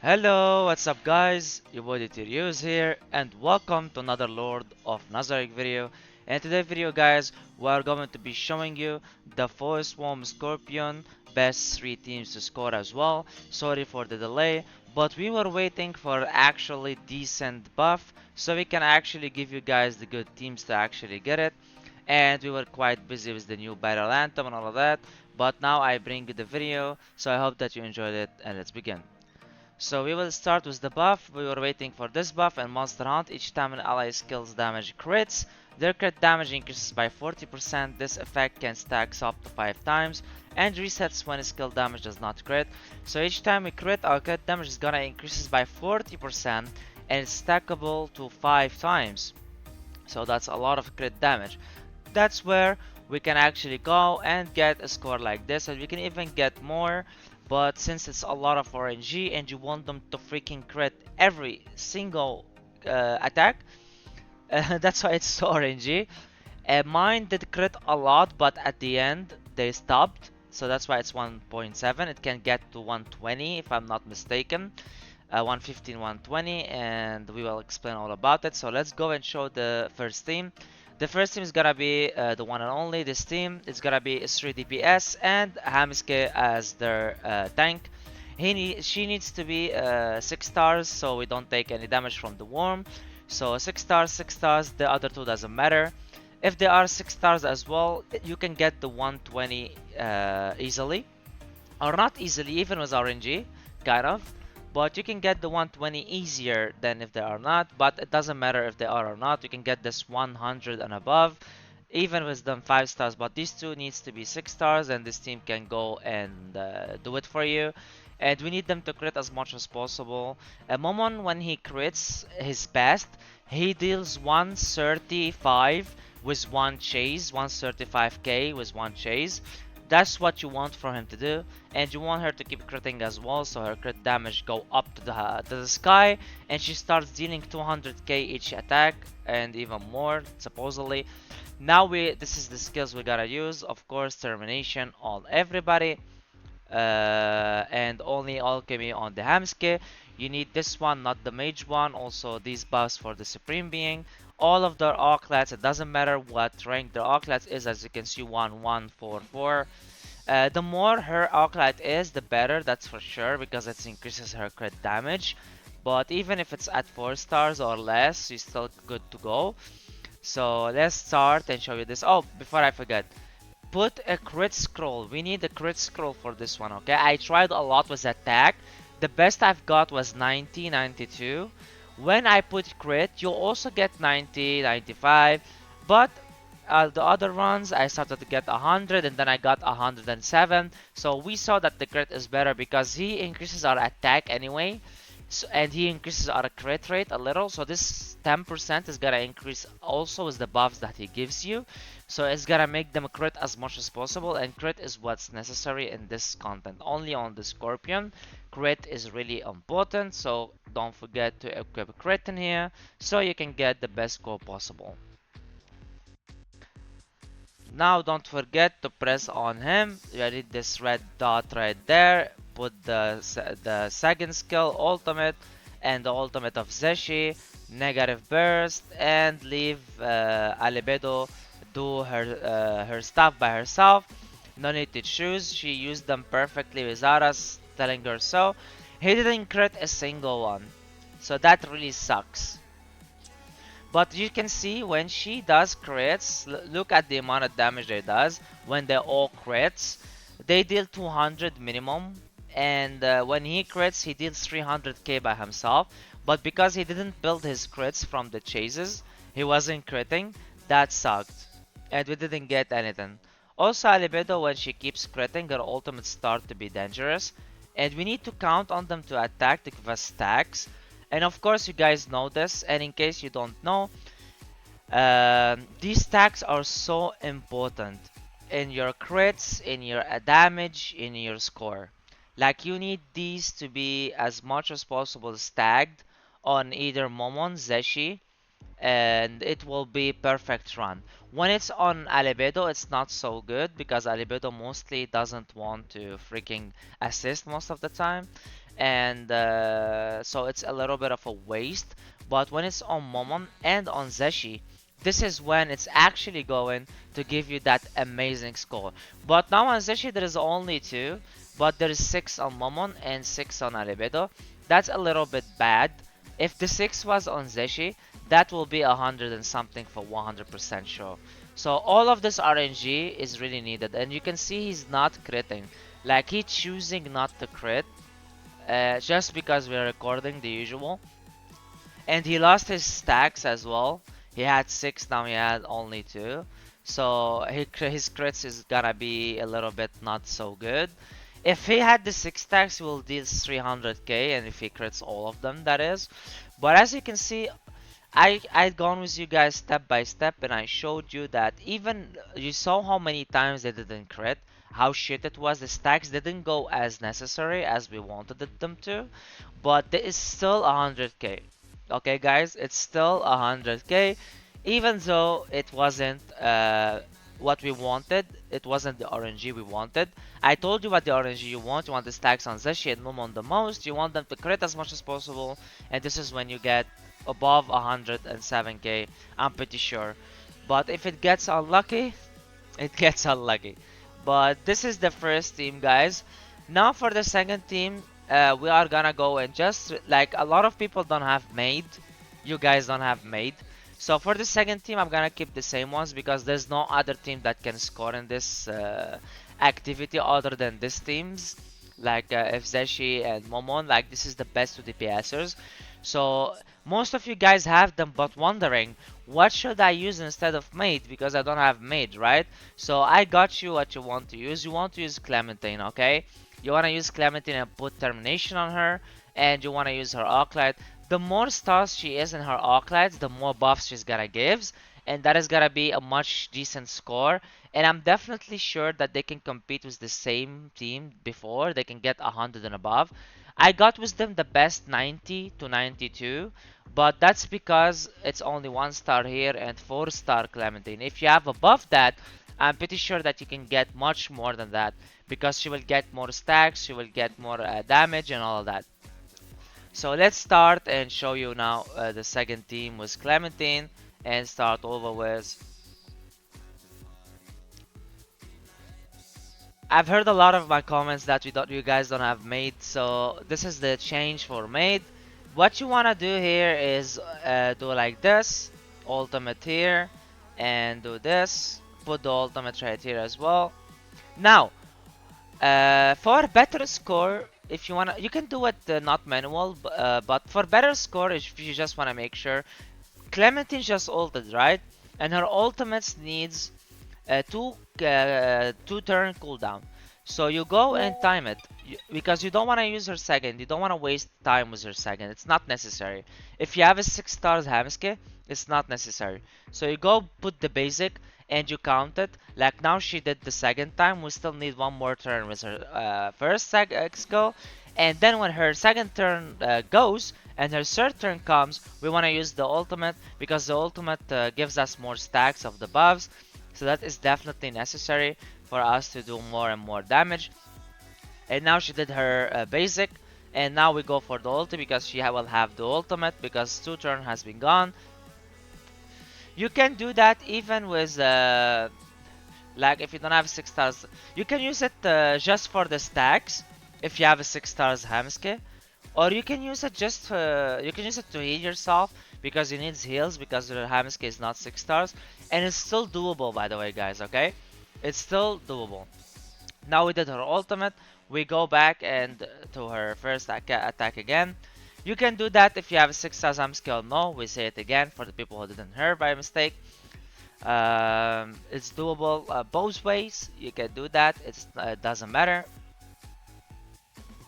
Hello, what's up guys? Your boy Tyrius here and welcome to another Lord of Nazarick video. In today's video guys, we are going to be showing you the Forest Swarm Scorpion best 3 teams to score as well. Sorry for the delay, but we were waiting for actually decent buff so we can actually give you guys the good teams to actually get it. And we were quite busy with the new battle anthem and all of that, but now I bring you the video, so I hope that you enjoyed it and let's begin. So we will start with the buff. We were waiting for this buff and Monster Hunt. Each time an ally skills damage crits, their crit damage increases by 40%. This effect can stack up to 5 times and resets when skill damage does not crit. So each time we crit, our crit damage is gonna increases by 40% and it's stackable to 5 times. So that's a lot of crit damage. That's where we can actually go and get a score like this, and we can even get more, but since it's a lot of RNG and you want them to freaking crit every single attack, that's why it's so RNG. Mine did crit a lot, but at the end they stopped, so that's why it's 1.7. It can get to 120 if I'm not mistaken, 115, 120, and we will explain all about it. So let's go and show the first team. The first team is gonna be the one and only. This team is gonna be 3 DPS and Hamske as their tank. She needs to be 6 stars so we don't take any damage from the worm. So 6 stars, 6 stars, the other two doesn't matter. If they are 6 stars as well, you can get the 120 easily. Or not easily, even with RNG, kind of. But you can get the 120 easier than if they are not. But it doesn't matter if they are or not. You can get this 100 and above, even with them 5 stars. But these two needs to be 6 stars, and this team can go and do it for you. And we need them to crit as much as possible. Momon, when he crits his best, he deals 135 with one chase, 135k with one chase. That's what you want for him to do, and you want her to keep critting as well, so her crit damage go up to the sky, and she starts dealing 200k each attack and even more supposedly. Now this is the skills we gotta use. Of course, termination on everybody, and only alchemy on the Hamske. You need this one, not the mage one. Also these buffs for the supreme being. All of their arclets, it doesn't matter what rank their arclet is, as you can see 1144. The more her arclight is, the better, that's for sure, because it increases her crit damage. But even if it's at 4 stars or less, she's still good to go. So let's start and show you this. Oh, before I forget, put a crit scroll. We need a crit scroll for this one, okay? I tried a lot with attack. The best I've got was 90, 92. When I put crit, you'll also get 90, 95. But the other runs, I started to get 100 and then I got 107. So we saw that the crit is better because he increases our attack anyway. So, and he increases our crit rate a little, so this 10% is gonna increase also with the buffs that he gives you. So it's gonna make them crit as much as possible, and crit is what's necessary in this content. Only on the Scorpion, crit is really important, so don't forget to equip crit in here so you can get the best score possible. Now don't forget to press on him. You need this red dot right there. Put the second skill, ultimate, and the ultimate of Zeshi, negative burst, and leave Albedo do her stuff by herself. No need to choose. She used them perfectly with us telling her so. He didn't crit a single one, so that really sucks. But you can see when she does crits, look at the amount of damage they does. When they all crits, they deal 200 minimum. And when he crits, he deals 300k by himself. But because he didn't build his crits from the chases, he wasn't critting. That sucked. And we didn't get anything. Also, Albedo, when she keeps critting, her ultimates start to be dangerous. And we need to count on them to attack to give us stacks. And of course you guys know this, and in case you don't know, these stacks are so important in your crits, in your damage, in your score. Like you need these to be as much as possible stacked on either Momon, Zeshi, and it will be perfect run. When it's on Albedo, it's not so good because Albedo mostly doesn't want to freaking assist most of the time. and so it's a little bit of a waste. But when it's on Momon and on Zeshi, this is when it's actually going to give you that amazing score. But now on Zeshi there is only 2, but there is 6 on Momon and 6 on Albedo. That's a little bit bad. If the 6 was on Zeshi, that will be 100 and something for 100% sure. So all of this RNG is really needed, and you can see he's not critting. Like, he's choosing not to crit, just because we're recording the usual. And he lost his stacks as well. He had 6, now he had only 2. So his crits is gonna be a little bit not so good. If he had the 6 stacks, he will deal 300k, and if he crits all of them, that is. But as you can see, I'd gone with you guys step by step, and I showed you that even you saw how many times they didn't crit, how shit it was. The stacks didn't go as necessary as we wanted them to, but there is still 100k. Okay, guys, it's still 100k, even though it wasn't what we wanted. It wasn't the RNG we wanted. I told you what the RNG you want. You want the stacks on Zeshi and Momon the most. You want them to crit as much as possible, and this is when you get above 107k, I'm pretty sure. But if it gets unlucky, it gets unlucky. But this is the first team, guys. Now for the second team, we are gonna go and just like a lot of people don't have made. You guys don't have made. So for the second team, I'm gonna keep the same ones because there's no other team that can score in this activity other than these teams. Like if Zeshi and Momon, like this is the best 2 DPSers. So most of you guys have them, but wondering what should I use instead of Maid, because I don't have Maid, right? So I got you what you want to use. You want to use Clementine, okay? You want to use Clementine and put Termination on her, and you want to use her Arclight. The more stars she is in her Arclights, the more buffs she's gonna give, and that is gonna be a much decent score. And I'm definitely sure that they can compete with the same team before. They can get 100 and above. I got with them the best 90 to 92, but that's because it's only 1 star here and 4 star Clementine. If you have above that, I'm pretty sure that you can get much more than that, because she will get more stacks, she will get more damage and all of that. So let's start and show you now the second team with Clementine, and start over with. I've heard a lot of my comments that you guys don't have Maid, so this is the change for Maid. What you wanna do here is do like this, ultimate here, and do this. Put the ultimate right here as well. Now, for better score, if you wanna, you can do it not manual, but for better score, if you just wanna make sure, Clementine just ulted, right? And her ultimates needs two turn cooldown. So you go and time it, because you don't want to use her second. You don't want to waste time with her second. It's not necessary. If you have a 6 stars Hamske, it's not necessary. So you go put the basic and you count it. Like now she did the second time. We still need one more turn with her first skill. And then when her second turn goes and her third turn comes, we want to use the ultimate, because the ultimate gives us more stacks of the buffs. So that is definitely necessary for us to do more and more damage. And now she did her basic, and now we go for the ulti because she will have the ultimate, because 2 turn has been gone. You can do that even with like if you don't have 6 stars, you can use it just for the stacks if you have a 6 stars Hamske, or you can use it just you can use it to heal yourself, because you need heals, because your Hamske is not 6 stars, and it's still doable, by the way, guys. Okay, it's still doable. Now we did her ultimate, we go back and to her first attack again. You can do that if you have a 6 stars Hamske or no. We say it again for the people who didn't hear by mistake. It's doable both ways. You can do that. It doesn't matter.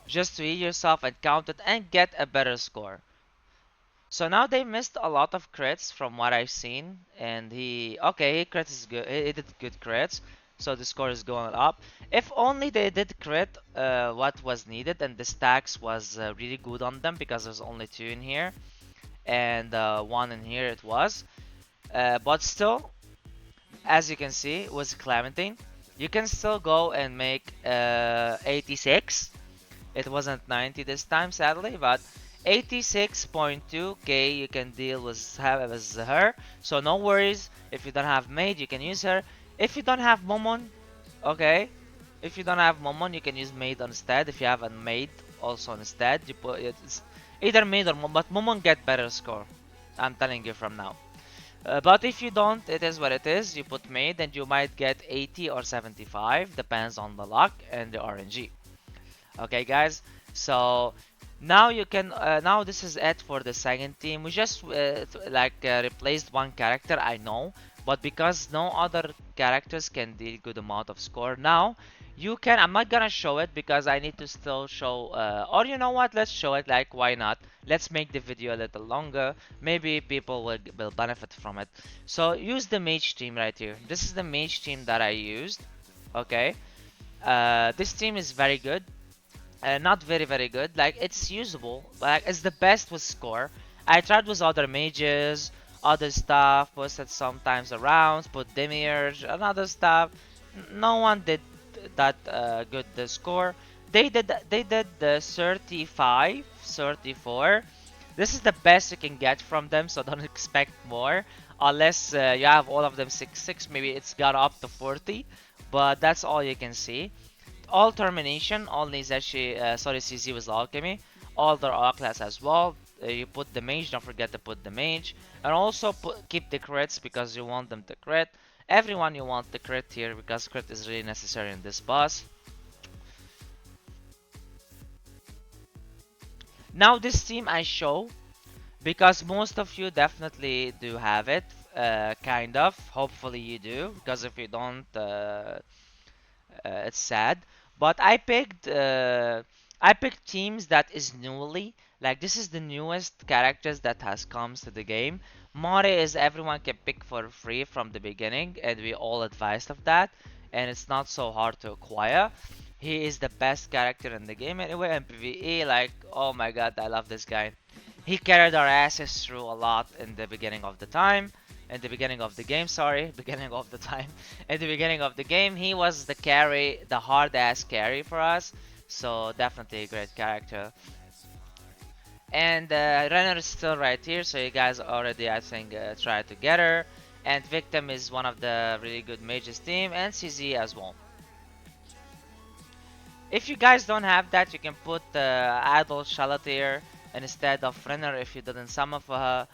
Just to heal yourself and count it and get a better score. So now they missed a lot of crits from what I've seen, and he crit is good. He did good crits, so the score is going up. If only they did crit what was needed, and the stacks was really good on them, because there's only 2 in here and 1 in here it was. But still, as you can see with Clementine, you can still go and make 86. It wasn't 90 this time, sadly, but 86.2k you can deal with her. So no worries. If you don't have maid, you can use her. If you don't have Momon, okay. If you don't have Momon, you can use maid instead. If you have a maid also instead, you put it's either maid or Momon, but Momon get better score. I'm telling you from now. But if you don't, it is what it is. You put maid and you might get 80 or 75, depends on the luck and the RNG. Okay, guys. So now you can. Now this is it for the second team. We just replaced one character, I know, but because no other characters can deal good amount of score now, you can. I'm not gonna show it because I need to still show. Or you know what? Let's show it. Like, why not? Let's make the video a little longer. Maybe people will benefit from it. So use the mage team right here. This is the mage team that I used. Okay. This team is very good. Not very good. Like, it's usable. Like, it's the best with score. I tried with other mages, other stuff, posted sometimes around, put demiurge and other stuff. No one did that good the score. They did the 35, 34. This is the best you can get from them, so don't expect more. Unless you have all of them 6-6, maybe it's got up to 40. But that's all you can see. All termination, all Nizeshi, CZ with alchemy, all their all class as well. You put the mage, don't forget to put the mage, and also keep the crits because you want them to crit. Everyone you want the crit here because crit is really necessary in this boss. Now this team I show because most of you definitely do have it, kind of. Hopefully you do, because if you don't, it's sad. But I picked teams that is newly, like this is the newest characters that has comes to the game. Mori is everyone can pick for free from the beginning, and we all advised of that, and it's not so hard to acquire. He is the best character in the game anyway, and PvE, like, oh my god, I love this guy. He carried our asses through a lot in the beginning of the time, in the beginning of the game, sorry, beginning of the time. In the beginning of the game, he was the carry, the hard ass carry for us. So definitely a great character. And Renner is still right here, so you guys already, I think, tried to get her. And Victim is one of the really good mages team, and CZ as well. If you guys don't have that, you can put Idol Shalatier instead of Renner if you didn't summon for her.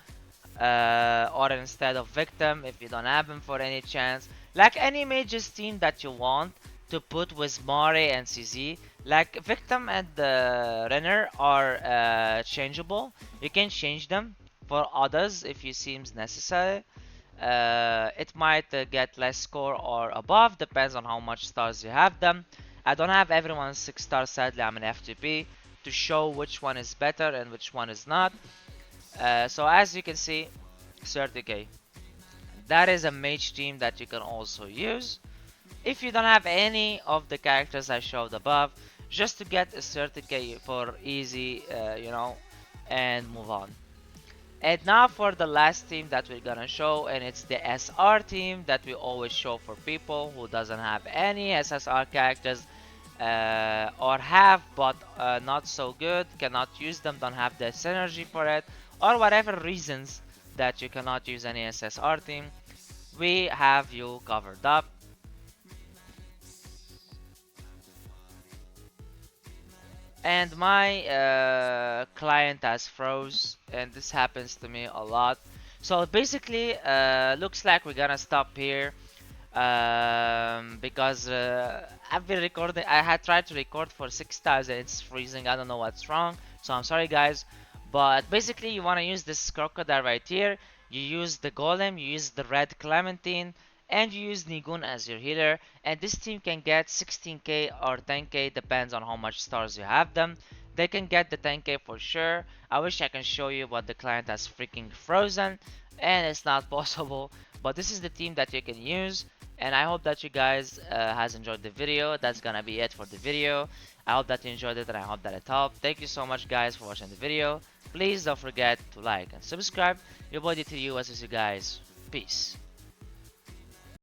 Or instead of Victim if you don't have him for any chance. Like any mages team that you want to put with Mari and CZ. Like Victim and Renner are changeable. You can change them for others if you seems necessary. It might get less score or above, depends on how much stars you have them. I don't have everyone's 6 stars, sadly. I'm an FTP to show which one is better and which one is not. So as you can see, 30k. That is a mage team that you can also use. If you don't have any of the characters I showed above, just to get a 30k for easy, and move on. And now for the last team that we're gonna show, and it's the SR team that we always show for people who doesn't have any SSR characters, or have but not so good, cannot use them, don't have the synergy for it, or whatever reasons that you cannot use any SSR team, we have you covered up. And my client has froze, and this happens to me a lot. So basically, looks like we're gonna stop here, because I've been recording. I had tried to record for 6 times and it's freezing. I don't know what's wrong, so I'm sorry, guys. But basically, you want to use this crocodile right here. You use the golem, you use the red clementine, and you use Nigun as your healer. And this team can get 16k or 10k, depends on how much stars you have them. They can get the 10k for sure. I wish I can show you, but the client has freaking frozen, and it's not possible. But this is the team that you can use. And I hope that you guys has enjoyed the video. That's gonna be it for the video. I hope that you enjoyed it and I hope that it helped. Thank you so much, guys, for watching the video. Please don't forget to like and subscribe. Your boy DTU, as you guys. Peace.